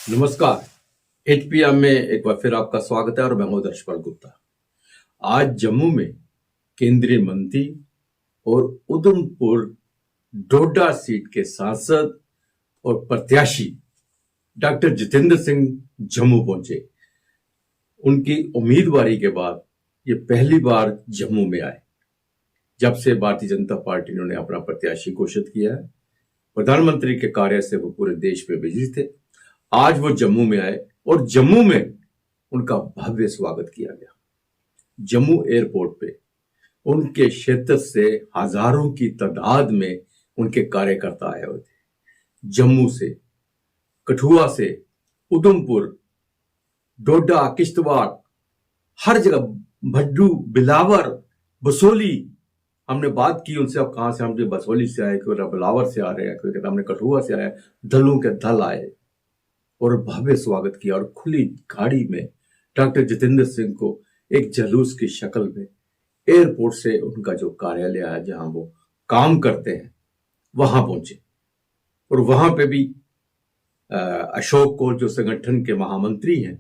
नमस्कार। एचपीएम में एक बार फिर आपका स्वागत है और मैं हूं दर्शपाल गुप्ता। आज जम्मू में केंद्रीय मंत्री और उधमपुर डोडा सीट के सांसद और प्रत्याशी डॉक्टर जितेंद्र सिंह जम्मू पहुंचे। उनकी उम्मीदवारी के बाद ये पहली बार जम्मू में आए जब से भारतीय जनता पार्टी ने अपना प्रत्याशी घोषित किया है। प्रधानमंत्री के कार्य से वो पूरे देश में बिजी थे। आज वो जम्मू में आए और जम्मू में उनका भव्य स्वागत किया गया। जम्मू एयरपोर्ट पे उनके क्षेत्र से हजारों की तादाद में उनके कार्यकर्ता आए हुए थे। जम्मू से, कठुआ से, उधमपुर, डोडा, किश्तवाड़, हर जगह, भड्डू, बिलावर, बसोली। हमने बात की उनसे, अब कहां से, हम जो बसोली से आए, कोई बिलावर से आ रहे हैं, कोई कहता हमने कठुआ से आया। दलों के दल आए और भव्य स्वागत किया और खुली गाड़ी में डॉक्टर जितेंद्र सिंह को एक जुलूस की शक्ल में एयरपोर्ट से उनका जो कार्यालय है जहां वो काम करते हैं वहां पहुंचे। और वहां पे भी अशोक को, जो संगठन के महामंत्री हैं,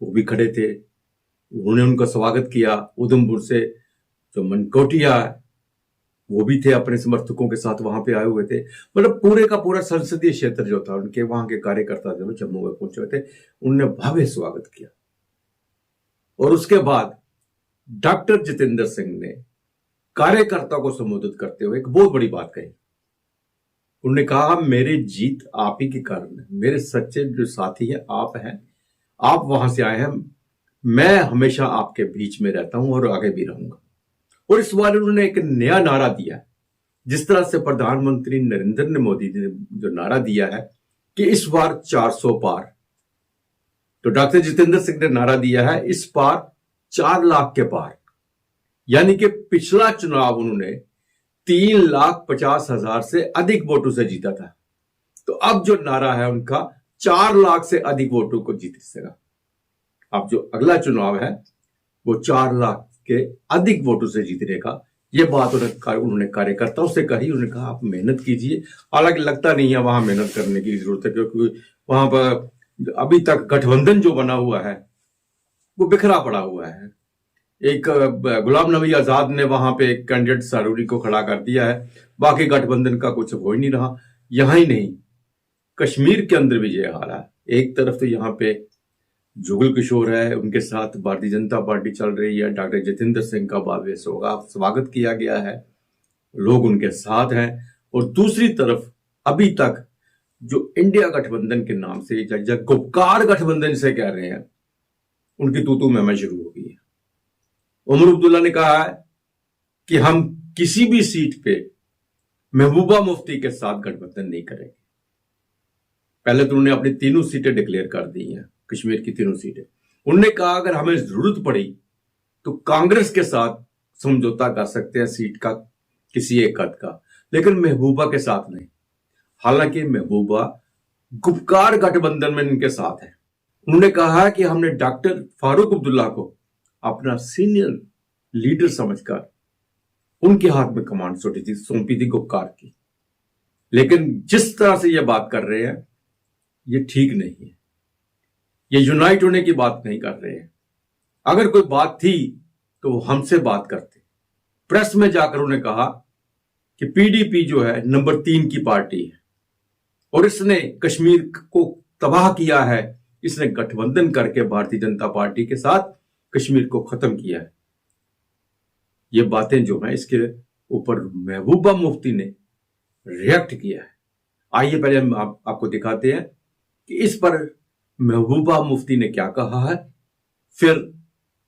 वो भी खड़े थे। उन्होंने उनका स्वागत किया। उधमपुर से जो मनकोटिया है वो भी थे, अपने समर्थकों के साथ वहां पे आए हुए थे। मतलब पूरे का पूरा संसदीय क्षेत्र जो था, उनके वहां के कार्यकर्ता जो जम्मू में पहुंचे हुए थे, उनने भव्य स्वागत किया। और उसके बाद डॉक्टर जितेंद्र सिंह ने कार्यकर्ता को संबोधित करते हुए एक बहुत बड़ी बात कही। उन्होंने कहा, मेरी जीत आप ही के कारण है, मेरे सच्चे जो साथी हैं आप हैं, आप वहां से आए हैं, मैं हमेशा आपके बीच में रहता हूं और आगे भी रहूंगा। और इस बार उन्होंने एक नया नारा दिया, जिस तरह से प्रधानमंत्री नरेंद्र मोदी ने जो नारा दिया है कि इस बार 400 पार, तो डॉक्टर जितेंद्र सिंह ने नारा दिया है इस बार 4 लाख के पार। यानी कि पिछला चुनाव उन्होंने 3,50,000 से अधिक वोटों से जीता था, तो अब जो नारा है उनका 4 लाख से अधिक वोटों को जीत सकेगा। अब जो अगला चुनाव है वो 4 लाख के अधिक वोटों से जीतने का, ये बात उन्होंने कार्यकर्ताओं से कही। उन्होंने कहा आप मेहनत कीजिए। हालांकि लगता नहीं है वहां मेहनत करने की जरूरत है, क्योंकि वहां पर अभी तक गठबंधन जो बना हुआ है वो बिखरा पड़ा हुआ है। एक गुलाम नबी आजाद ने वहां पे एक कैंडिडेट सारूरी को खड़ा कर दिया है, बाकी गठबंधन का कुछ हो ही नहीं रहा। यहां ही नहीं, कश्मीर के अंदर भी ये हाल है। एक तरफ तो यहाँ पे जुगल किशोर है, उनके साथ भारतीय जनता पार्टी चल रही है, डॉक्टर जितेंद्र सिंह का भव्य स्वागत किया गया है, लोग उनके साथ हैं। और दूसरी तरफ अभी तक जो इंडिया गठबंधन के नाम से या गुपकार गठबंधन से कह रहे हैं, उनकी तू मैं शुरू हो गई है। उमर अब्दुल्ला ने कहा है कि हम किसी भी सीट पे महबूबा मुफ्ती के साथ गठबंधन नहीं करेंगे। पहले तो उन्होंने अपनी 3 सीटें डिक्लेयर कर दी हैं, कश्मीर की 3 सीटें। उन्होंने कहा अगर हमें जरूरत पड़ी तो कांग्रेस के साथ समझौता कर सकते हैं सीट का, किसी एक हद का, लेकिन महबूबा के साथ नहीं। हालांकि महबूबा गुपकार गठबंधन में इनके साथ है। उन्होंने कहा कि हमने डॉक्टर फारूक अब्दुल्ला को अपना सीनियर लीडर समझकर उनके हाथ में कमांड सौंपी थी गुपकार की। लेकिन जिस तरह से ये बात कर रहे हैं ये ठीक नहीं है, ये यूनाइट होने की बात नहीं कर रहे हैं। अगर कोई बात थी तो हमसे बात करते। प्रेस में जाकर उन्होंने कहा कि पीडीपी जो है नंबर 3 की पार्टी है और इसने कश्मीर को तबाह किया है, इसने गठबंधन करके भारतीय जनता पार्टी के साथ कश्मीर को खत्म किया है। ये बातें जो हैं इसके ऊपर महबूबा मुफ्ती ने रिएक्ट किया है। आइए पहले हम आपको दिखाते हैं कि इस पर महबूबा मुफ्ती ने क्या कहा है, फिर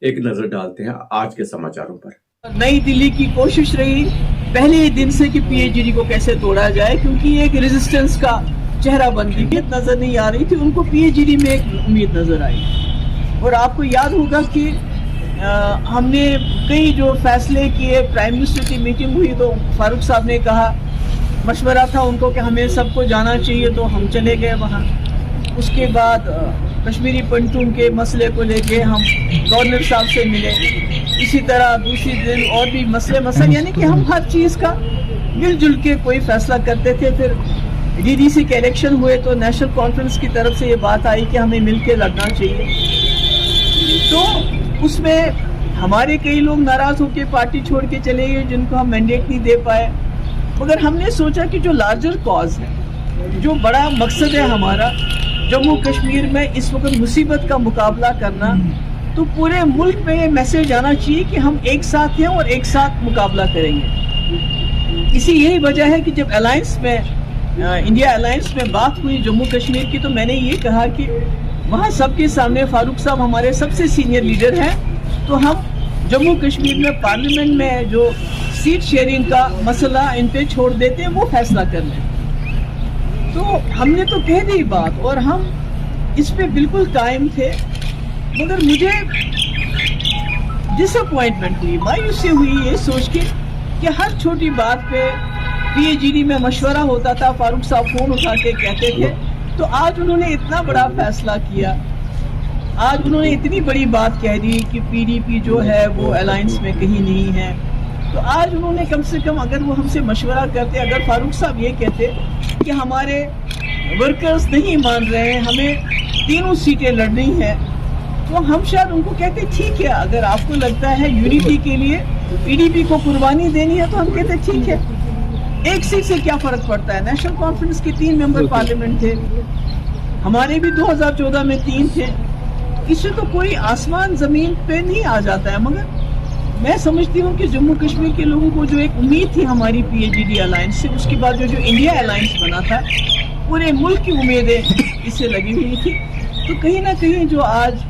एक नजर डालते हैं आज के समाचारों पर। नई दिल्ली की कोशिश रही पहले ही दिन से कि पीएचडी को कैसे तोड़ा जाए, क्योंकि एक रेजिस्टेंस का चेहरा बन गई नजर नहीं आ रही थी, उनको पीएचडी में एक उम्मीद नजर आई। और आपको याद होगा कि हमने कई जो फैसले किए, प्राइम मिनिस्टर की मीटिंग हुई तो फारूक साहब ने कहा, मशवरा था उनको कि हमें सबको जाना चाहिए, तो हम चले गए वहाँ। उसके बाद कश्मीरी पंटून के मसले को लेके हम गवर्नर साहब से मिले। इसी तरह दूसरी दिन और भी मसले यानी कि हम हर चीज़ का मिलजुल के कोई फैसला करते थे। फिर डीडीसी के इलेक्शन हुए तो नेशनल कॉन्फ्रेंस की तरफ से ये बात आई कि हमें मिलकर लड़ना चाहिए। तो उसमें हमारे कई लोग नाराज होकर पार्टी छोड़ के चले गए जिनको हम मैंडेट नहीं दे पाए, मगर हमने सोचा कि जो लार्जर कॉज है, जो बड़ा मकसद है हमारा जम्मू कश्मीर में इस वक्त मुसीबत का मुकाबला करना, तो पूरे मुल्क में ये मैसेज आना चाहिए कि हम एक साथ हैं और एक साथ मुकाबला करेंगे। इसी यही वजह है कि जब अलायंस में इंडिया अलायंस में बात हुई जम्मू कश्मीर की, तो मैंने ये कहा कि वहाँ सबके सामने फारूक साहब हमारे सबसे सीनियर लीडर हैं, तो हम जम्मू कश्मीर में पार्लियामेंट में जो सीट शेयरिंग का मसला इन पे छोड़ देते हैं, वो फैसला कर लें। तो हमने तो कह दी बात और हम इस पे बिल्कुल कायम थे, मगर मुझे डिसअपॉइंटमेंट हुई, मायूसी हुई ये सोच के कि हर छोटी बात पे पीएजीडी में मशवरा होता था, फारूक साहब फोन उठा के कहते थे। तो आज उन्होंने इतना बड़ा फैसला किया, आज उन्होंने इतनी बड़ी बात कह दी कि पीडीपी जो है वो अलायंस में कहीं नहीं है। तो आज उन्होंने कम से कम अगर वो हमसे मशवरा करते, अगर फारूक साहब ये कहते कि हमारे वर्कर्स नहीं मान रहे हैं, हमें 3 सीटें लड़नी है, तो हम शायद उनको कहते ठीक है, अगर आपको लगता है यूनिटी के लिए पीडीपी को कुर्बानी देनी है तो हम कहते ठीक है, 1 सीट से क्या फर्क पड़ता है। नेशनल कॉन्फ्रेंस के 3 मेंबर पार्लियामेंट थे, हमारे भी 2014 में 3 थे, इससे तो कोई आसमान जमीन पे नहीं आ जाता है। मगर मैं समझती हूँ कि जम्मू कश्मीर के लोगों को जो एक उम्मीद थी हमारी पीएजीडी अलायंस से, उसके बाद जो इंडिया अलायंस बना था, पूरे मुल्क की उम्मीदें इससे लगी हुई थी। तो कहीं ना कहीं जो आज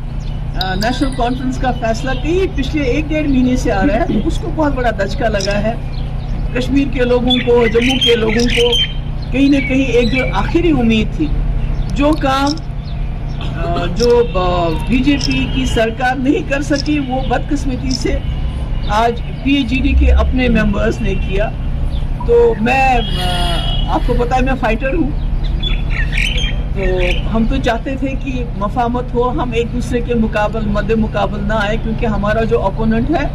नेशनल कॉन्फ्रेंस का फैसला कहीं पिछले 1-1.5 महीने से आ रहा है, तो उसको बहुत बड़ा धचका लगा है। कश्मीर के लोगों को, जम्मू के लोगों को कहीं ना कहीं एक जो आखिरी उम्मीद थी, जो काम जो बीजेपी की सरकार नहीं कर सकी, वो बदकिस्मती से आज पीएजीडी के अपने मेंबर्स ने किया। तो मैं आपको पता है मैं फाइटर हूँ, तो हम तो चाहते थे कि मफामत हो, हम एक दूसरे के मद्दे मुकाबल ना आए, क्योंकि हमारा जो ओपोनेंट है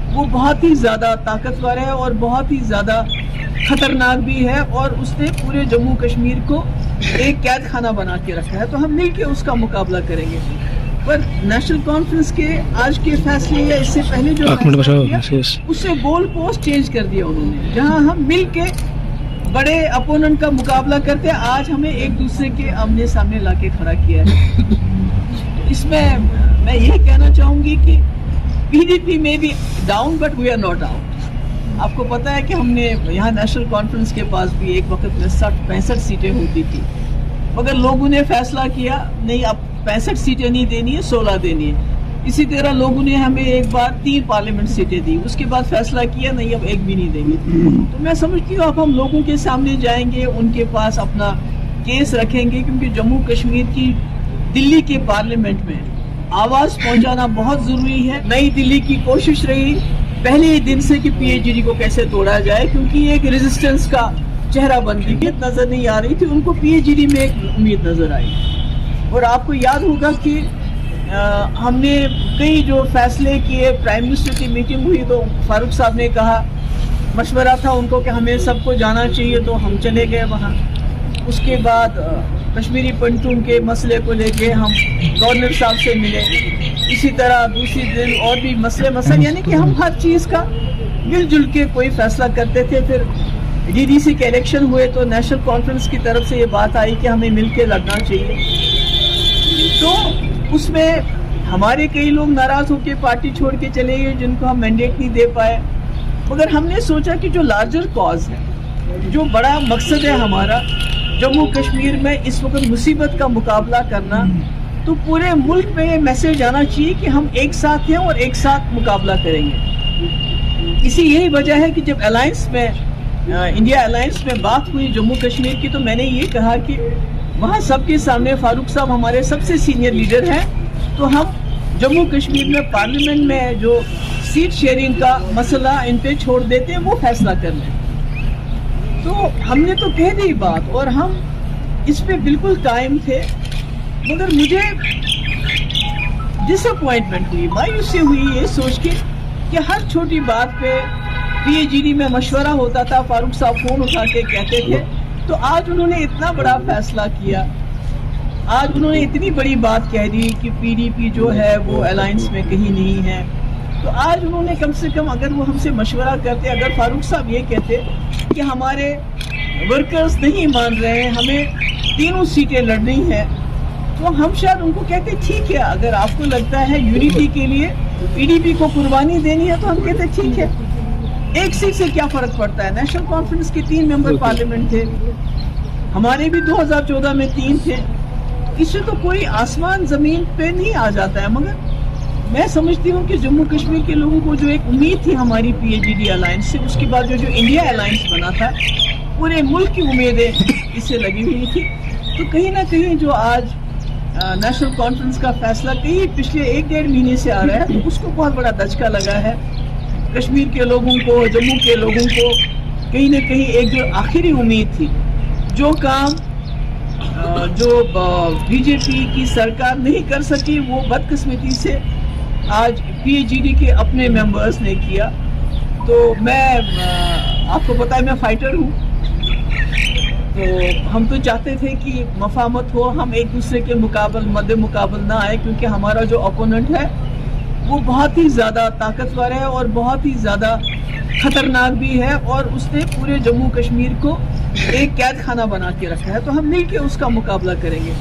वो बहुत ही ज़्यादा ताकतवर है और बहुत ही ज़्यादा खतरनाक भी है, और उसने पूरे जम्मू कश्मीर को एक कैद खाना बना के रखा है। तो हम मिलके उसका मुकाबला करेंगे। पर नेशनल कॉन्फ्रेंस के आज के फैसले या इससे पहले जो उससे गोल पोस्ट चेंज कर दिया उन्होंने, जहां हम मिलके बड़े अपोनेंट का मुकाबला करते, आज हमें एक दूसरे के आमने सामने लाके खड़ा किया है। तो इसमें मैं यही कहना चाहूंगी कि पीडीपी में भी down, but we are not out. आपको पता है कि हमने यहाँ नेशनल कॉन्फ्रेंस के पास भी एक वक्त में 60-65 सीटें होती थी, मगर लोगों ने फैसला किया नहीं, अब 65 सीटें नहीं देनी है, 16 देनी है। इसी तरह लोगों ने हमें एक बार 3 पार्लियामेंट सीटें दी, उसके बाद फैसला किया नहीं, अब एक भी नहीं देंगे। तो मैं समझती हूँ अब हम लोगों के सामने जाएंगे, उनके पास अपना केस रखेंगे, क्योंकि जम्मू कश्मीर की दिल्ली के पार्लियामेंट में आवाज पहुंचाना बहुत जरूरी है। नई दिल्ली की कोशिश रही पहले ही दिन से कि पीएजीडी को कैसे तोड़ा जाए, क्योंकि एक रेजिस्टेंस का चेहरा बन गई, नजर नहीं आ रही थी, उनको पीएजीडी में एक उम्मीद नजर आई। और आपको याद होगा कि हमने कई जो फैसले किए, प्राइम मिनिस्टर की मीटिंग हुई तो फारूक साहब ने कहा, मशवरा था उनको कि हमें सबको जाना चाहिए, तो हम चले गए वहाँ। उसके बाद कश्मीरी पंटून के मसले को लेके हम गवर्नर साहब से मिले, इसी तरह दूसरी दिन और भी मसले यानी कि हम हर चीज़ का मिलजुल के कोई फैसला करते थे। फिर डीडीसी के इलेक्शन हुए तो नेशनल कॉन्फ्रेंस की तरफ से ये बात आई कि हमें मिलकर लड़ना चाहिए। तो उसमें हमारे कई लोग नाराज होकर पार्टी छोड़ के चले गए जिनको हम मैंडेट नहीं दे पाए, मगर हमने सोचा कि जो लार्जर कॉज है, जो बड़ा मकसद है हमारा जम्मू कश्मीर में इस वक्त मुसीबत का मुकाबला करना, तो पूरे मुल्क में ये मैसेज आना चाहिए कि हम एक साथ हैं और एक साथ मुकाबला करेंगे। इसी यही वजह है कि जब अलायंस में इंडिया अलायंस में बात हुई जम्मू कश्मीर की, तो मैंने ये कहा कि वहाँ सबके सामने फारूक साहब हमारे सबसे सीनियर लीडर हैं, तो हम जम्मू कश्मीर में पार्लियामेंट में जो सीट शेयरिंग का मसला इन पे छोड़ देते हैं, वो फैसला कर लें। तो हमने तो कह दी बात और हम इस पे बिल्कुल कायम थे, मगर मुझे डिसअपॉइंटमेंट हुई, मायूसी हुई ये सोच के कि हर छोटी बात पे पीएजीडी में मशवरा होता था, फारूक साहब फोन उठा के कहते थे तो आज उन्होंने इतना बड़ा फैसला किया, आज उन्होंने इतनी बड़ी बात कह दी कि पीडीपी जो है वो अलायंस में कहीं नहीं है। तो आज उन्होंने कम से कम अगर वो हमसे मशवरा करते, अगर फारूक साहब ये कहते कि हमारे वर्कर्स नहीं मान रहे हैं, हमें 3 सीटें लड़नी है, तो हम शायद उनको कहते ठीक है, अगर आपको लगता है यूनिटी के लिए पीडीपी को कुर्बानी देनी है तो हम कहते ठीक है, 1 सीट से क्या फर्क पड़ता है। नेशनल कॉन्फ्रेंस के 3 मेंबर पार्लियामेंट थे, हमारे भी 2014 में 3 थे, इससे तो कोई आसमान जमीन पे नहीं आ जाता है। मगर मैं समझती हूँ कि जम्मू कश्मीर के लोगों को जो एक उम्मीद थी हमारी पीएचडी अलायंस से, उसके बाद जो इंडिया अलायंस बना था, पूरे मुल्क की उम्मीदें इससे लगी हुई थी। तो कहीं ना कहीं जो आज नेशनल कॉन्फ्रेंस का फैसला कहीं पिछले 1-1.5 महीने से आ रहा है, तो उसको बहुत बड़ा धचका लगा है। कश्मीर के लोगों को, जम्मू के लोगों को कहीं ना कहीं एक जो आखिरी उम्मीद थी, जो काम जो बीजेपी की सरकार नहीं कर सकी, वो बदकिस्मती से आज पीएचडी के अपने मेंबर्स ने किया। तो मैं आपको पता है मैं फाइटर हूँ, तो हम तो चाहते थे कि मफामत हो, हम एक दूसरे के मध्य मुकाबल ना आए, क्योंकि हमारा जो ओपोनेंट है वो बहुत ही ज़्यादा ताकतवर है और बहुत ही ज़्यादा खतरनाक भी है, और उसने पूरे जम्मू कश्मीर को एक कैद खाना बना के रखा है। तो हम मिल के उसका मुकाबला करेंगे।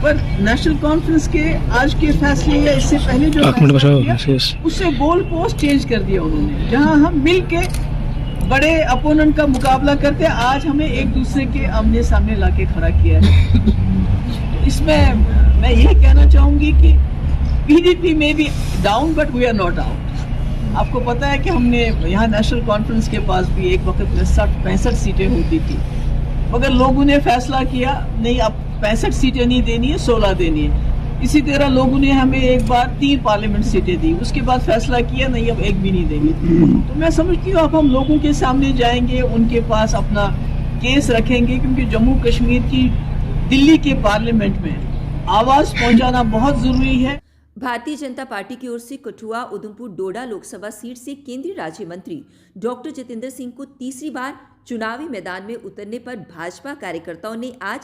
पर नेशनल कॉन्फ्रेंस के आज के फैसले या इससे पहले जो फैसला किया, उससे गोल पोस्ट चेंज कर दिया उन्होंने। जहां हम मिल के बड़े अपोनेंट का मुकाबला करते, आज हमें एक दूसरे के आमने सामने लाके खड़ा किया है। तो इसमें मैं यही कहना चाहूंगी कि पीडीपी में भी down, but we are not out. आपको पता है कि हमने यहाँ नेशनल कॉन्फ्रेंस के पास भी एक वक्त में 60-65 सीटें होती थी, मगर लोगों ने फैसला किया नहीं, अब 65 सीटें नहीं देनी है, 16 देनी है। इसी तरह लोगों ने हमें एक बार 3 पार्लियामेंट सीटें दी, उसके बाद फैसला किया नहीं, अब 1 भी नहीं देंगे। तो मैं समझती हूँ अब हम लोगों के सामने जाएंगे, उनके पास अपना केस रखेंगे, क्योंकि जम्मू कश्मीर की दिल्ली के पार्लियामेंट में आवाज पहुंचाना बहुत जरूरी है। भारतीय जनता पार्टी की ओर से कठुआ उधमपुर डोडा लोकसभा सीट से केंद्रीय राज्य मंत्री डॉक्टर जितेंद्र सिंह को तीसरी बार चुनावी मैदान में उतरने पर भाजपा कार्यकर्ताओं ने आज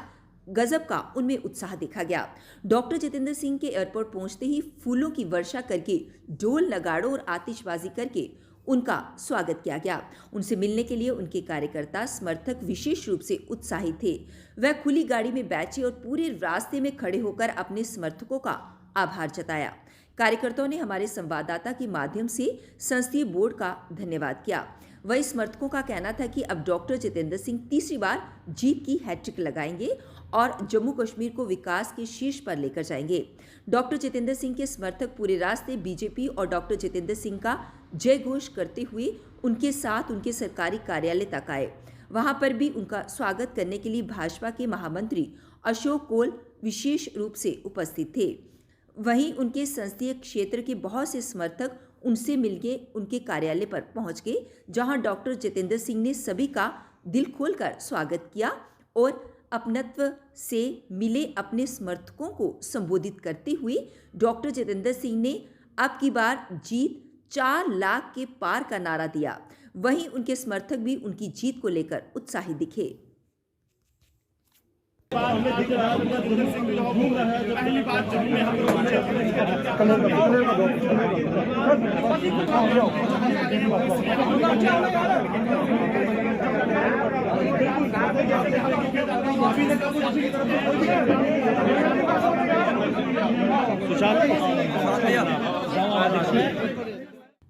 गजब का उनमें उत्साह देखा गया। डॉक्टर जितेंद्र सिंह के एयरपोर्ट पहुंचते ही फूलों की वर्षा करके, ढोल नगाड़ों और आतिशबाजी करके उनका स्वागत किया गया। उनसे मिलने के लिए उनके कार्यकर्ता समर्थक विशेष रूप से उत्साहित थे। वह खुली गाड़ी में बैठे और पूरे रास्ते में खड़े होकर अपने समर्थकों का आभार जताया। कार्यकर्ताओं ने हमारे संवाददाता के माध्यम से संसदीय बोर्ड का धन्यवाद किया। वही समर्थकों का कहना था कि अब डॉक्टर जितेंद्र सिंह तीसरी बार जीत की हैट्रिक लगाएंगे और जम्मू कश्मीर को विकास के शीर्ष पर लेकर जाएंगे। डॉक्टर जितेंद्र सिंह के समर्थक पूरे रास्ते बीजेपी और डॉक्टर जितेंद्र सिंह का जय घोष करते हुए उनके साथ उनके सरकारी कार्यालय तक आए। वहां पर भी उनका स्वागत करने के लिए भाजपा के महामंत्री अशोक कौल विशेष रूप से उपस्थित थे। वहीं उनके संसदीय क्षेत्र के बहुत से समर्थक उनसे मिलके उनके कार्यालय पर पहुंच गए, जहां डॉक्टर जितेंद्र सिंह ने सभी का दिल खोलकर स्वागत किया और अपनत्व से मिले अपने समर्थकों को संबोधित करते हुए डॉक्टर जितेंद्र सिंह ने अब की बार जीत 4 लाख के पार का नारा दिया। वहीं उनके समर्थक भी उनकी जीत को लेकर उत्साहित दिखे। पहली बात जब में हम लोग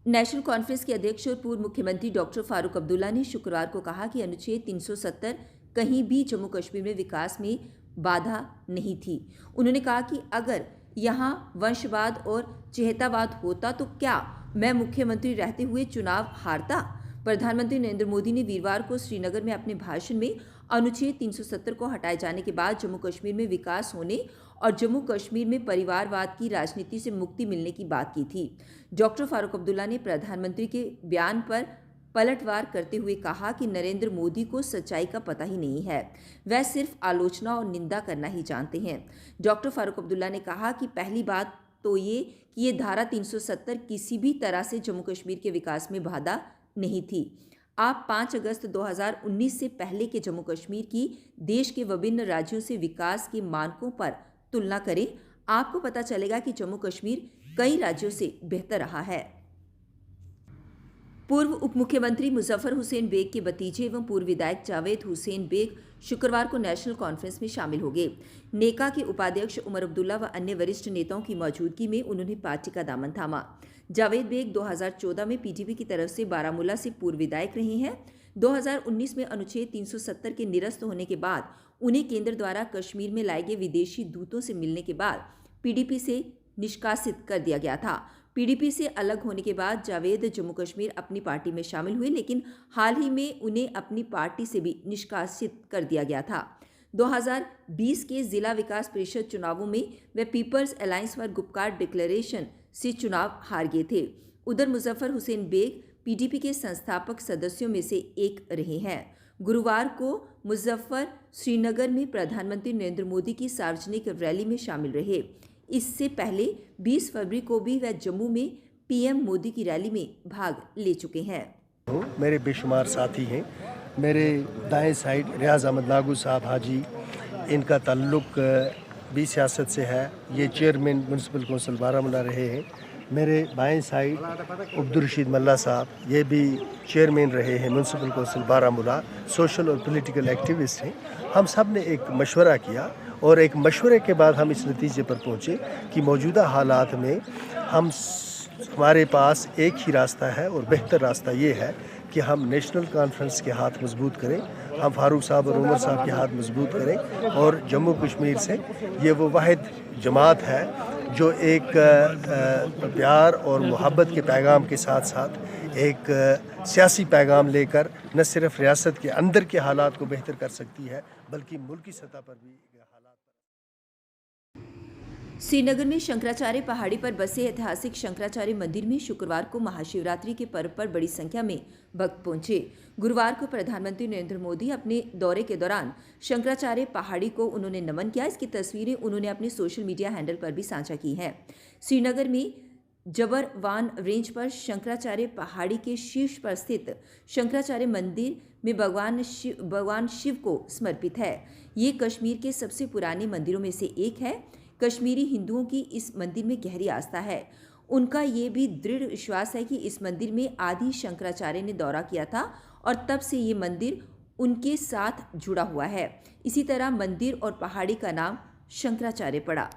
नेशनल कॉन्फ्रेंस के अध्यक्ष और पूर्व मुख्यमंत्री डॉक्टर फारूक अब्दुल्ला ने शुक्रवार को कहा कि अनुच्छेद 370 कहीं भी जम्मू कश्मीर में विकास में बाधा नहीं थी। उन्होंने कहा कि अगर यहाँ वंशवाद और चहेतावाद होता तो क्या मैं मुख्यमंत्री रहते हुए चुनाव हारता। प्रधानमंत्री नरेंद्र मोदी ने वीरवार को श्रीनगर में अपने भाषण में अनुच्छेद 370 को हटाए जाने के बाद जम्मू कश्मीर में विकास होने और जम्मू कश्मीर में परिवारवाद की राजनीति से मुक्ति मिलने की बात की थी। डॉक्टर फारूक अब्दुल्ला ने प्रधानमंत्री के बयान पर पलटवार करते हुए कहा कि नरेंद्र मोदी को सच्चाई का पता ही नहीं है, वह सिर्फ आलोचना और निंदा करना ही जानते हैं। डॉक्टर फारूक अब्दुल्ला ने कहा कि पहली बात तो ये कि ये धारा 370 किसी भी तरह से जम्मू कश्मीर के विकास में बाधा नहीं थी। आप 5 अगस्त 2019 से पहले के जम्मू कश्मीर की देश के विभिन्न राज्यों से विकास के मानकों पर तुलना करें, आपको पता चलेगा कि जम्मू कश्मीर कई राज्यों से बेहतर रहा है। पूर्व उप मुख्यमंत्री मुजफ्फर हुसैन बेग के भतीजे एवं पूर्व विधायक जावेद हुसैन बेग शुक्रवार को नेशनल कॉन्फ्रेंस में शामिल हो गए। नेका के उपाध्यक्ष उमर अब्दुल्ला व अन्य वरिष्ठ नेताओं की मौजूदगी में उन्होंने पार्टी का दामन थामा। जावेद बेग 2014 में पीडीपी की तरफ से बारामूला से पूर्व विधायक रहे हैं। 2019 में अनुच्छेद 370 के निरस्त होने के बाद उन्हें केंद्र द्वारा कश्मीर में लाए गए विदेशी दूतों से मिलने के बाद पीडीपी से निष्कासित कर दिया गया था। पीडीपी से अलग होने के बाद जावेद जम्मू कश्मीर अपनी पार्टी में शामिल हुए, लेकिन हाल ही में उन्हें अपनी पार्टी से भी निष्कासित कर दिया गया था। 2020 के जिला विकास परिषद चुनावों में वे People's Alliance for Gupkar Declaration से चुनाव हार गए थे। उधर मुजफ्फर हुसैन बेग पीडीपी के संस्थापक सदस्यों में से एक रहे हैं। गुरुवार को मुजफ्फर श्रीनगर में प्रधानमंत्री नरेंद्र मोदी की सार्वजनिक रैली में शामिल रहे। इससे पहले 20 फरवरी को भी वह जम्मू में पीएम मोदी की रैली में भाग ले चुके हैं। मेरे बेशुमार साथी हैं। मेरे दाएं साइड रियाज अहमद नागू साहब हाजी, इनका ताल्लुक भी सियासत से है। ये चेयरमैन म्यूनसिपल कौंसिल बारामूला रहे हैं। मेरे बाएं साइड अब्दुल-रशीद मल्ला साहब, ये भी चेयरमैन रहे हैं म्यूनसिपल कौंसिल बारामूला, सोशल और पॉलिटिकल एक्टिविस्ट हैं। हम सब ने एक मशवरा किया और एक मशवरे के बाद हम इस नतीजे पर पहुँचे कि मौजूदा हालात में हमारे पास एक ही रास्ता है और बेहतर रास्ता ये है कि हम नेशनल कॉन्फ्रेंस के हाथ मजबूत करें, हम फारूक साहब और उमर साहब के हाथ मजबूत करें और जम्मू कश्मीर से ये वो वाहिद जमात है जो एक प्यार और मोहब्बत के पैगाम के साथ साथ एक सियासी पैगाम लेकर न सिर्फ रियासत के अंदर के हालात को बेहतर कर सकती है बल्कि मुल्की सतह पर भी हालात। श्रीनगर में शंकराचार्य पहाड़ी पर बसे ऐतिहासिक शंकराचार्य मंदिर में शुक्रवार को महाशिवरात्रि के पर्व पर बड़ी संख्या में भक्त पहुंचे। गुरुवार को प्रधानमंत्री नरेंद्र मोदी अपने दौरे के दौरान शंकराचार्य पहाड़ी को उन्होंने नमन किया। इसकी तस्वीरें उन्होंने अपने सोशल मीडिया हैंडल पर भी साझा की हैं। श्रीनगर में जबरवान रेंज पर शंकराचार्य पहाड़ी के शीर्ष पर स्थित शंकराचार्य मंदिर में भगवान शिव को समर्पित है। ये कश्मीर के सबसे पुराने मंदिरों में से एक है। कश्मीरी हिंदुओं की इस मंदिर में गहरी आस्था है। उनका ये भी दृढ़ विश्वास है कि इस मंदिर में आदि शंकराचार्य ने दौरा किया था और तब से ये मंदिर उनके साथ जुड़ा हुआ है। इसी तरह मंदिर और पहाड़ी का नाम शंकराचार्य पड़ा।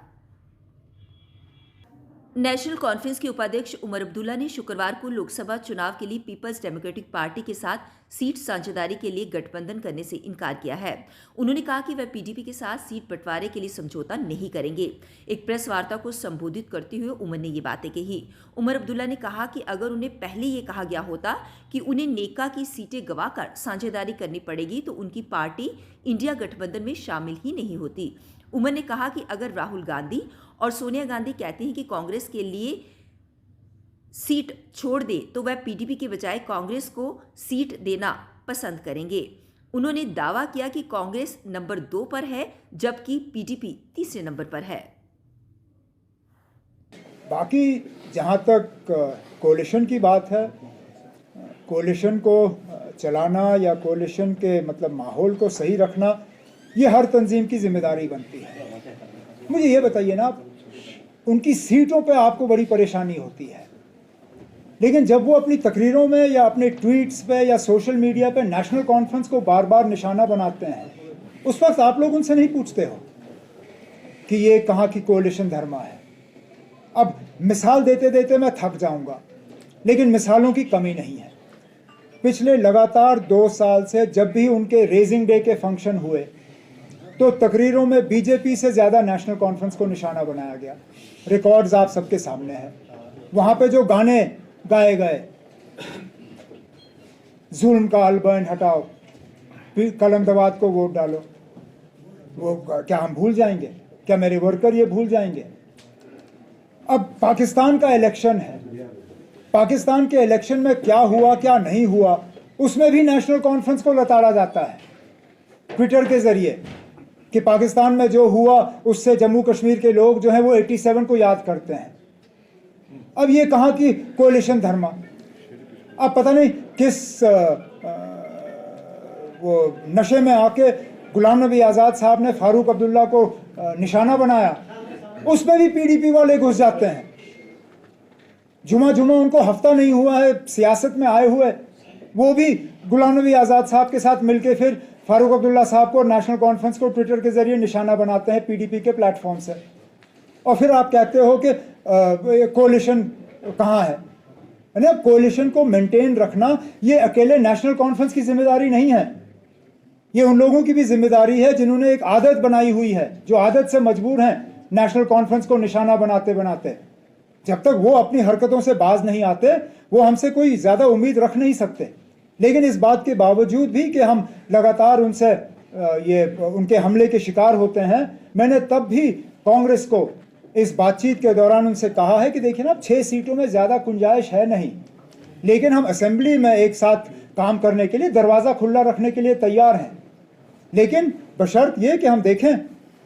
नेशनल कॉन्फ्रेंस के उपाध्यक्ष उमर अब्दुल्ला ने शुक्रवार को लोकसभा चुनाव के लिए पीपल्स डेमोक्रेटिक पार्टी के साथ सीट साझेदारी के लिए गठबंधन करने से इनकार किया है। उन्होंने कहा कि वह पीडीपी के साथ सीट बंटवारे के लिए समझौता नहीं करेंगे। एक प्रेस वार्ता को संबोधित करते हुए उमर ने ये बातें कही। उमर अब्दुल्ला ने कहा कि अगर उन्हें पहले ये कहा गया होता कि उन्हें नेका की सीटें गंवाकर साझेदारी करनी पड़ेगी तो उनकी पार्टी इंडिया गठबंधन में शामिल ही नहीं होती। उमर ने कहा कि अगर राहुल गांधी और सोनिया गांधी कहते हैं कि कांग्रेस के लिए सीट छोड़ दे तो वह पीडीपी के बजाय कांग्रेस को सीट देना पसंद करेंगे। उन्होंने दावा किया कि कांग्रेस नंबर 2 पर है जबकि पीडीपी तीसरे नंबर पर है। बाकी जहां तक कोalition की बात है, कोalition को चलाना या कोalition के मतलब माहौल को सही रखना ये हर तंजीम की जिम्मेदारी बनती है। मुझे ये बताइए ना, उनकी सीटों पे आपको बड़ी परेशानी होती है, लेकिन जब वो अपनी तकरीरों में या अपने ट्वीट्स पे या सोशल मीडिया पे नेशनल कॉन्फ्रेंस को बार बार निशाना बनाते हैं, उस वक्त आप लोग उनसे नहीं पूछते हो कि ये कहाँ की कोalition धर्मा है। अब मिसाल देते देते मैं थक जाऊंगा, लेकिन मिसालों की कमी नहीं है। पिछले लगातार 2 साल से जब भी उनके रेजिंग डे के फंक्शन हुए तो तकरीरों में बीजेपी से ज़्यादा नेशनल कॉन्फ्रेंस को निशाना बनाया गया। रिकॉर्ड्स आप सबके सामने हैं। वहाँ पे जो गाने गाए गए, जुल्म का अलबर्न हटाओ, कलमदवाद को वोट डालो, वो क्या हम भूल जाएंगे? क्या मेरे वर्कर ये भूल जाएंगे? अब पाकिस्तान का इलेक्शन है, पाकिस्तान के इलेक्शन में क्या हुआ क्या नहीं हुआ उसमें भी नेशनल कॉन्फ्रेंस को लताड़ा जाता है ट्विटर के जरिए कि पाकिस्तान में जो हुआ उससे जम्मू कश्मीर के लोग जो हैं वो 87 को याद करते हैं। अब ये कहाँ की कोalition धर्मा? अब पता नहीं किस वो नशे में आके गुलाम नबी आज़ाद साहब ने फारूक अब्दुल्ला को निशाना बनाया, उसमें भी पीडीपी वाले घुस जाते हैं। जुमा उनको हफ्ता नहीं हुआ है सियासत में आए हुए, वो भी गुलाम नबी आज़ाद साहब के साथ मिलके फिर फारूक अब्दुल्ला साहब को, नेशनल कॉन्फ्रेंस को ट्विटर के जरिए निशाना बनाते हैं पीडीपी के प्लेटफॉर्म से। और फिर आप कहते हो कि कोalition कहाँ है? अब कोalition को मेंटेन रखना ये अकेले नेशनल कॉन्फ्रेंस की जिम्मेदारी नहीं है, ये उन लोगों की भी जिम्मेदारी है जिन्होंने एक आदत बनाई हुई है, जो आदत से मजबूर हैं नेशनल कॉन्फ्रेंस को निशाना बनाते बनाते। जब तक वो अपनी हरकतों से बाज नहीं आते, वो हमसे कोई ज़्यादा उम्मीद रख नहीं सकते। लेकिन इस बात के बावजूद भी कि हम लगातार उनसे ये उनके हमले के शिकार होते हैं, मैंने तब भी कांग्रेस को इस बातचीत के दौरान उनसे कहा है कि देखिए ना, 6 सीटों में ज़्यादा गुंजाइश है नहीं, लेकिन हम असेंबली में एक साथ काम करने के लिए दरवाज़ा खुला रखने के लिए तैयार हैं, लेकिन बशर्त ये कि हम देखें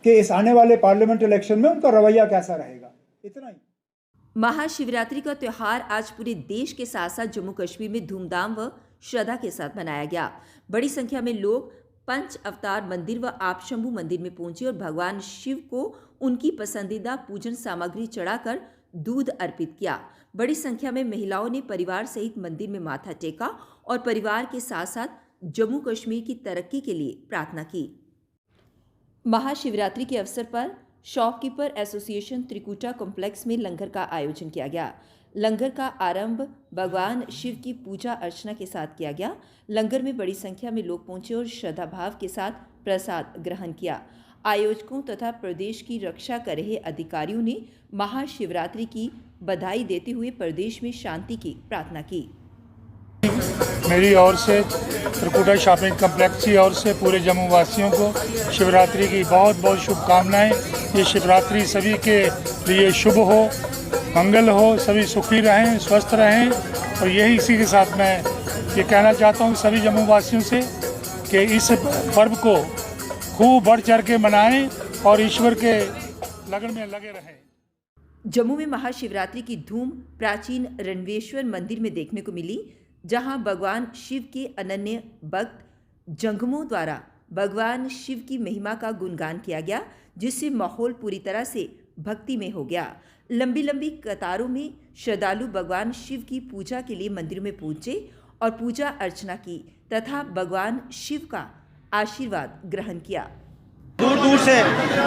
कि इस आने वाले पार्लियामेंट इलेक्शन में उनका रवैया कैसा रहेगा। इतना ही। महाशिवरात्रि का त्यौहार आज पूरे देश के साथ साथ जम्मू कश्मीर में धूमधाम व श्रद्धा के साथ मनाया गया। बड़ी संख्या में लोग पंच अवतार मंदिर व आपशंभू मंदिर में पहुंचे और भगवान शिव को उनकी पसंदीदा पूजन सामग्री चढ़ाकर दूध अर्पित किया। बड़ी संख्या में महिलाओं ने परिवार सहित मंदिर में माथा टेका और परिवार के साथ साथ जम्मू कश्मीर की तरक्की के लिए प्रार्थना की। महाशिवरात्रि के अवसर पर शॉपकीपर एसोसिएशन त्रिकुटा कॉम्प्लेक्स में लंगर का आयोजन किया गया। लंगर का आरंभ भगवान शिव की पूजा अर्चना के साथ किया गया। लंगर में बड़ी संख्या में लोग पहुंचे और श्रद्धा भाव के साथ प्रसाद ग्रहण किया। आयोजकों तथा प्रदेश की रक्षा कर रहे अधिकारियों ने महाशिवरात्रि की बधाई देते हुए प्रदेश में शांति की प्रार्थना की। मेरी ओर से त्रिकुटा शॉपिंग कम्प्लेक्स की ओर से पूरे जम्मू वासियों को शिवरात्रि की बहुत बहुत शुभकामनाएं। ये शिवरात्रि सभी के लिए शुभ हो, मंगल हो, सभी सुखी रहें, स्वस्थ रहें। और यही इसी के साथ मैं ये कहना चाहता हूँ सभी जम्मू वासियों से कि इस पर्व को खूब बढ़ चढ़ के मनाएं और ईश्वर के लगन में लगे रहें। जम्मू में महाशिवरात्रि की धूम प्राचीन रणवेश्वर मंदिर में देखने को मिली, जहां भगवान शिव के अनन्य भक्त जंगमों द्वारा भगवान शिव की महिमा का गुणगान किया गया, जिससे माहौल पूरी तरह से भक्तिमय हो गया। लंबी लंबी कतारों में श्रद्धालु भगवान शिव की पूजा के लिए मंदिर में पहुंचे और पूजा अर्चना की तथा भगवान शिव का आशीर्वाद ग्रहण किया। दूर दूर से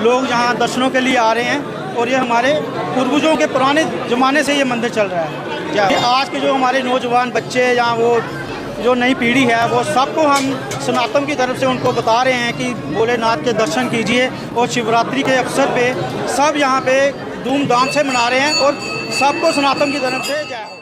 लोग यहाँ दर्शनों के लिए आ रहे हैं और ये हमारे पूर्वजों के पुराने ज़माने से ये मंदिर चल रहा है। आज के जो हमारे नौजवान बच्चे या वो जो नई पीढ़ी है, वो सबको हम सनातन की तरफ से उनको बता रहे हैं कि भोलेनाथ के दर्शन कीजिए। और शिवरात्रि के अवसर पे सब यहाँ पे धूमधाम से मना रहे हैं और सबको सनातन की तरफ से जय हो।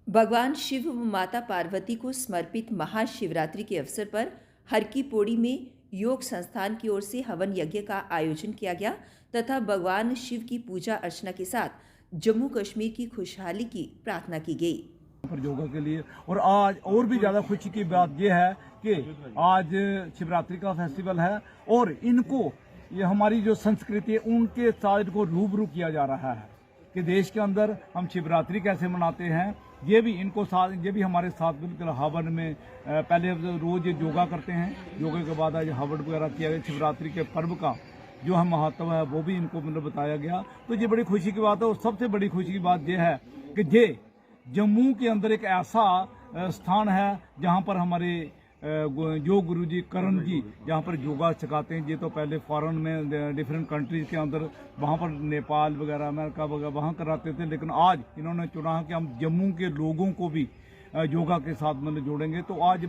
भगवान शिव व माता पार्वती को समर्पित महाशिवरात्रि के अवसर पर हर की पौड़ी में योग संस्थान की ओर से हवन यज्ञ का आयोजन किया गया तथा भगवान शिव की पूजा अर्चना के साथ जम्मू कश्मीर की खुशहाली की प्रार्थना की गई। पर योगा के लिए और आज और भी ज़्यादा खुशी की बात यह है कि आज शिवरात्रि का फेस्टिवल है और इनको ये हमारी जो संस्कृति है उनके साथ इनको रूबरू किया जा रहा है कि देश के अंदर हम शिवरात्रि कैसे मनाते हैं। ये भी इनको साथ, ये भी हमारे साथ बिल्कुल हवन में पहले रोज योगा करते हैं, योगा के बाद आज हवन वगैरह किया गया। शिवरात्रि के पर्व का जो हम महत्व है वो भी इनको मतलब बताया गया। तो ये बड़ी खुशी की बात है। और सबसे बड़ी खुशी की बात यह है कि ये जम्मू के अंदर एक ऐसा स्थान है जहाँ पर हमारे जो गुरु जी करण जी जहाँ पर योगा सिखाते हैं। ये तो पहले फॉरेन में डिफरेंट कंट्रीज के अंदर वहाँ पर नेपाल वगैरह अमेरिका वगैरह वहाँ कराते थे, लेकिन आज इन्होंने चुना कि हम जम्मू के लोगों को भी योगा के साथ मतलब जोड़ेंगे। तो आज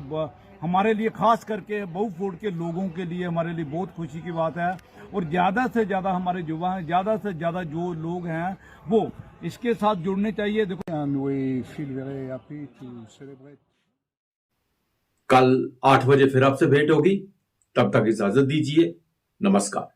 हमारे लिए खास करके बहुफोर्ड के लोगों के लिए हमारे लिए बहुत खुशी की बात है। और ज़्यादा से ज़्यादा हमारे युवा हैं, ज़्यादा से ज़्यादा जो लोग हैं वो इसके साथ जुड़ने चाहिए। देखो कल 8 बजे फिर आपसे भेंट होगी, तब तक इजाजत दीजिए। नमस्कार।